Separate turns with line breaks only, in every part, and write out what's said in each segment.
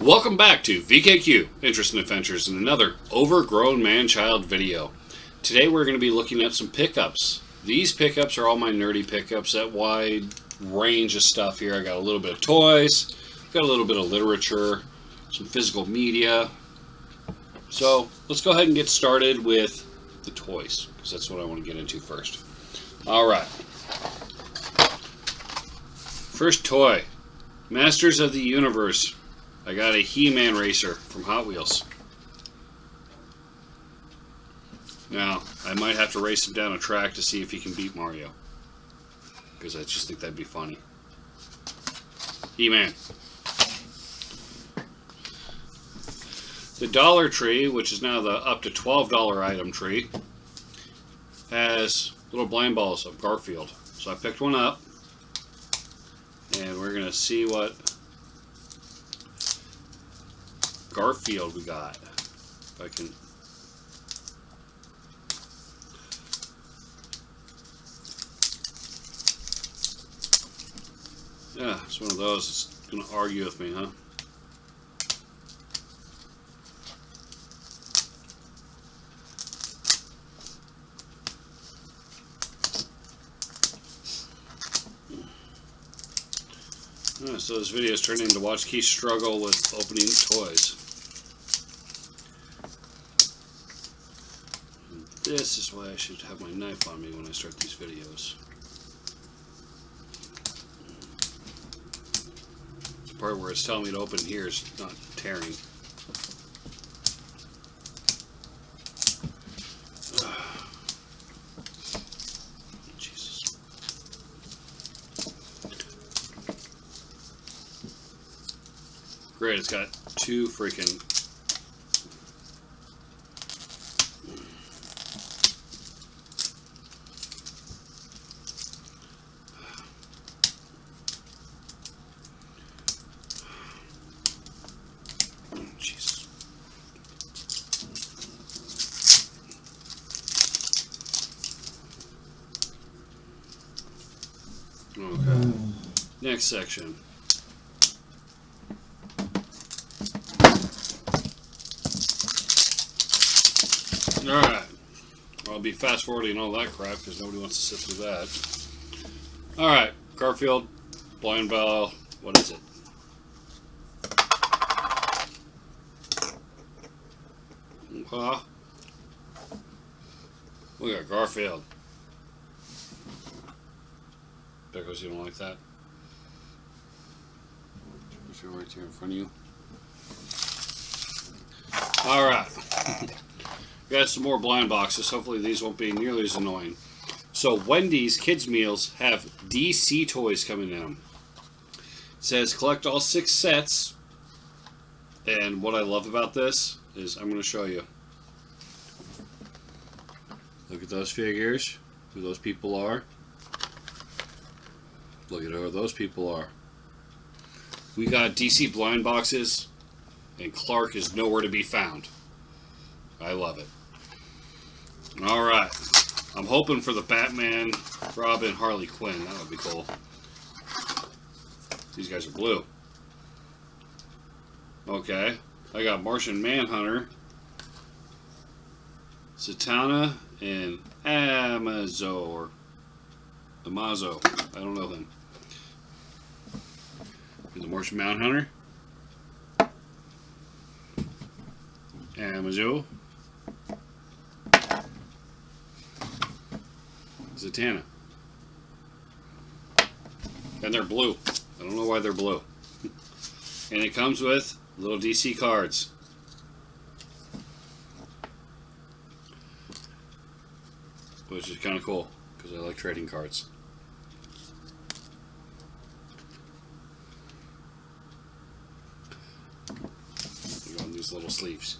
Welcome back to VKQ, Interests and Adventures, and another Overgrown Manchild video. Today we're going to be looking at some pickups. These pickups are all my nerdy pickups, that wide range of stuff here. I got a little bit of toys, got a little bit of literature, some physical media. So let's go ahead and get started with the toys, because that's what I want to get into first. Alright. First toy, Masters of the Universe. I got a He-Man racer from Hot Wheels. Now, I might have to race him down a track to see if he can beat Mario, because I just think that'd be funny. He-Man. The Dollar Tree, which is now the up to $12 item tree, has little blind balls of Garfield. So I picked one up, and we're going to see what Garfield we got. If I can. Yeah, it's one of those that's going to argue with me, huh? So this video is turning into watch Keith struggle with opening toys. This is why I should have my knife on me when I start these videos. The part where it's telling me to open here is not tearing. Jesus. Great, it's got two freaking... Okay. Next section. Alright. I'll be fast forwarding all that crap because nobody wants to sit through that. Alright. Garfield, blind ball, what is it? Okay. We got Garfield. Because you don't like that. Is it right here in front of you? Alright. Got some more blind boxes. Hopefully these won't be nearly as annoying. So Wendy's kids meals have DC toys coming in them. It says collect all 6 sets. And what I love about this is I'm going to show you. Look at those figures. Who those people are. Look at who those people are. We got DC blind boxes, and Clark is nowhere to be found. I love it. Alright. I'm hoping for the Batman, Robin, Harley Quinn. That would be cool. These guys are blue. Okay. I got Martian Manhunter, Zatanna, and Amazo. I don't know them. The Martian Manhunter. Amazo. Zatanna. And they're blue. I don't know why they're blue. And it comes with little DC cards. Which is kind of cool, because I like trading cards. On these little sleeves.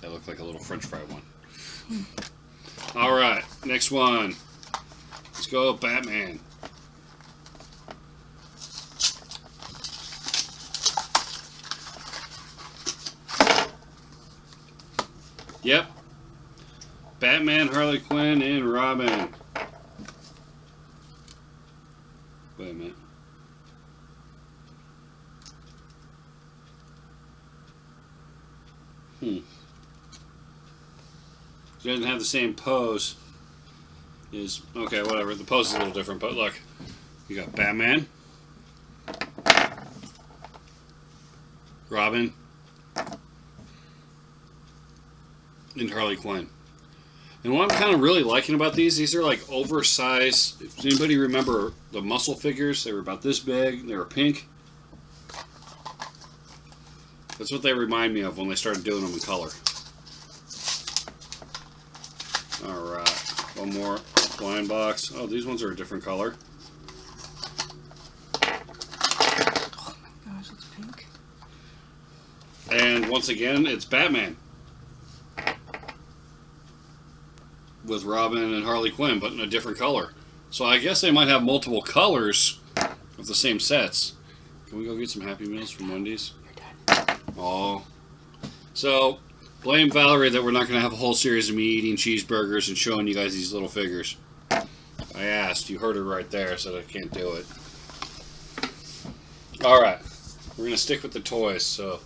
They look like a little French fry one. Alright, next one. Let's go Batman. Yep. Batman, Harley Quinn, and Robin. Wait a minute. He doesn't have the same pose. Okay, whatever. The pose is a little different, but look. You got Batman, Robin, and Harley Quinn. And what I'm kind of really liking about these are like oversized. Does anybody remember the muscle figures? They were about this big. They were pink. That's what they remind me of when they started doing them in color. Alright, one more blind box. Oh, these ones are a different color.
Oh my gosh, it's pink.
And once again, it's Batman. With Robin and Harley Quinn, but in a different color. So I guess they might have multiple colors of the same sets. Can we go get some Happy Meals from Wendy's? Oh. So, blame Valerie that we're not going to have a whole series of me eating cheeseburgers and showing you guys these little figures. I asked. You heard her right there, so I can't do it. Alright. We're going to stick with the toys, so...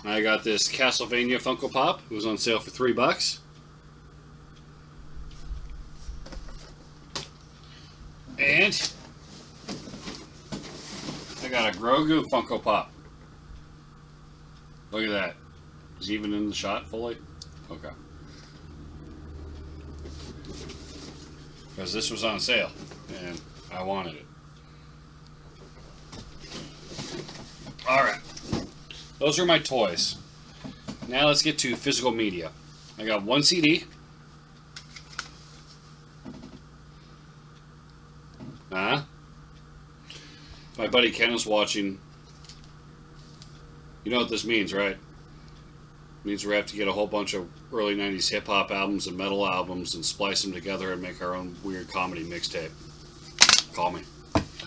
I got this Castlevania Funko Pop. It was on sale for $3. And I got a Grogu Funko Pop. Look at that. Is he even in the shot fully? Okay. Because this was on sale and I wanted it. Alright. Those are my toys. Now let's get to physical media. I got one CD. My buddy Ken is watching. You know what this means, right? It means we have to get a whole bunch of early 90s hip-hop albums and metal albums and splice them together and make our own weird comedy mixtape. Call me.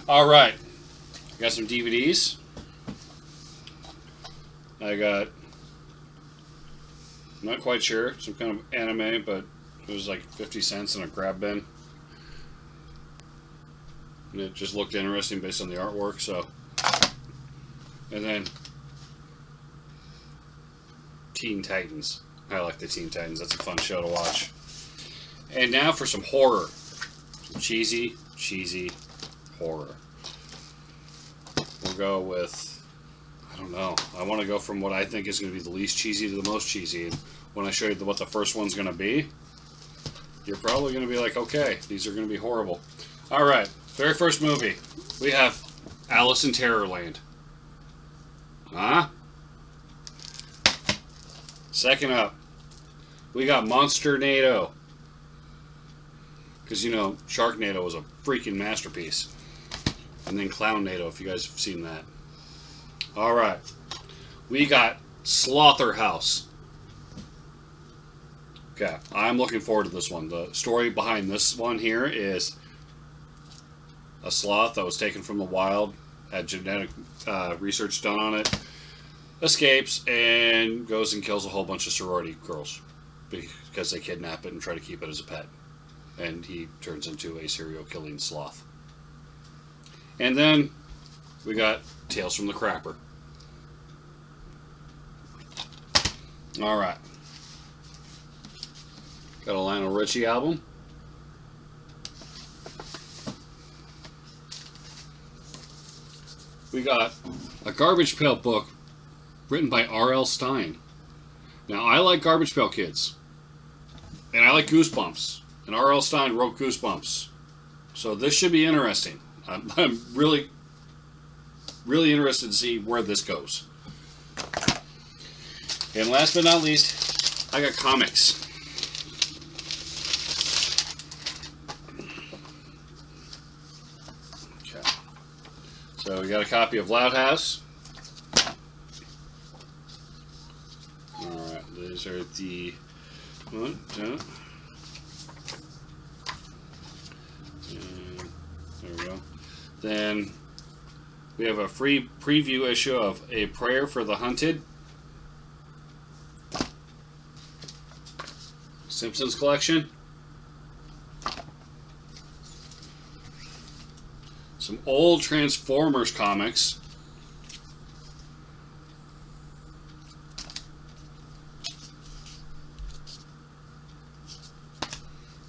Alright. I got some DVDs. I got, I'm not quite sure, some kind of anime, but it was like 50 cents in a grab bin. And it just looked interesting based on the artwork, so. And then Teen Titans. I like the Teen Titans. That's a fun show to watch. And now for some horror. Some cheesy horror. We'll go with, I don't know. I want to go from what I think is going to be the least cheesy to the most cheesy. And when I show you what the first one's going to be, you're probably going to be like, okay, these are going to be horrible. All right, very first movie. We have Alice in Terrorland. Huh? Second up, we got Monsternado. Because, you know, Sharknado was a freaking masterpiece. And then Clownnado, if you guys have seen that. Alright. We got Slaughterhouse. Okay, I'm looking forward to this one. The story behind this one here is a sloth that was taken from the wild, had genetic research done on it, escapes, and goes and kills a whole bunch of sorority girls because they kidnap it and try to keep it as a pet. And he turns into a serial killing sloth. And then we got Tales from the Crapper. Alright. Got a Lionel Richie album. We got a Garbage Pail book written by R.L. Stine. Now, I like Garbage Pail Kids. And I like Goosebumps. And R.L. Stine wrote Goosebumps. So this should be interesting. I'm really interested to see where this goes. And last but not least, I got comics. Okay. So we got a copy of Loud House. Alright, these are the... One, two. And there we go. Then we have a free preview issue of A Prayer for the Hunted. Simpsons collection. Some old Transformers comics.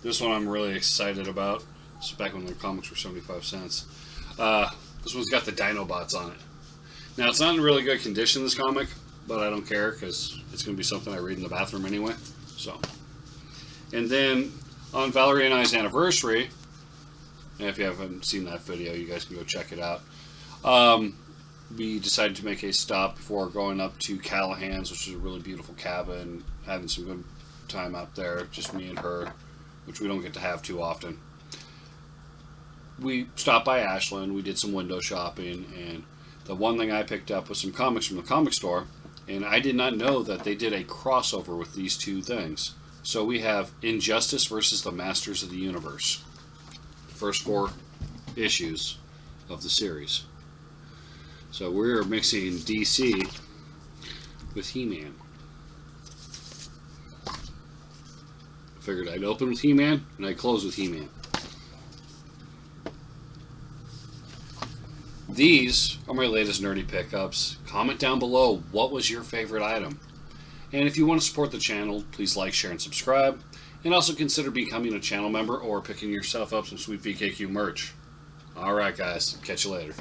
This one I'm really excited about. This is back when the comics were 75 cents. This one's got the Dinobots on it. Now, it's not in really good condition, this comic, but I don't care because it's going to be something I read in the bathroom anyway. So, and then on Valerie and I's anniversary, and if you haven't seen that video, you guys can go check it out. We decided to make a stop before going up to Callahan's, which is a really beautiful cabin, having some good time out there, just me and her, which we don't get to have too often. We stopped by Ashland, we did some window shopping, and the one thing I picked up was some comics from the comic store, and I did not know that they did a crossover with these two things. So we have Injustice versus the Masters of the Universe. The first 4 issues of the series. So we're mixing DC with He-Man. Figured I'd open with He-Man and I'd close with He-Man. These are my latest nerdy pickups. Comment down below what was your favorite item. And if you want to support the channel, please like, share, and subscribe. And also consider becoming a channel member or picking yourself up some sweet VKQ merch. Alright guys, catch you later.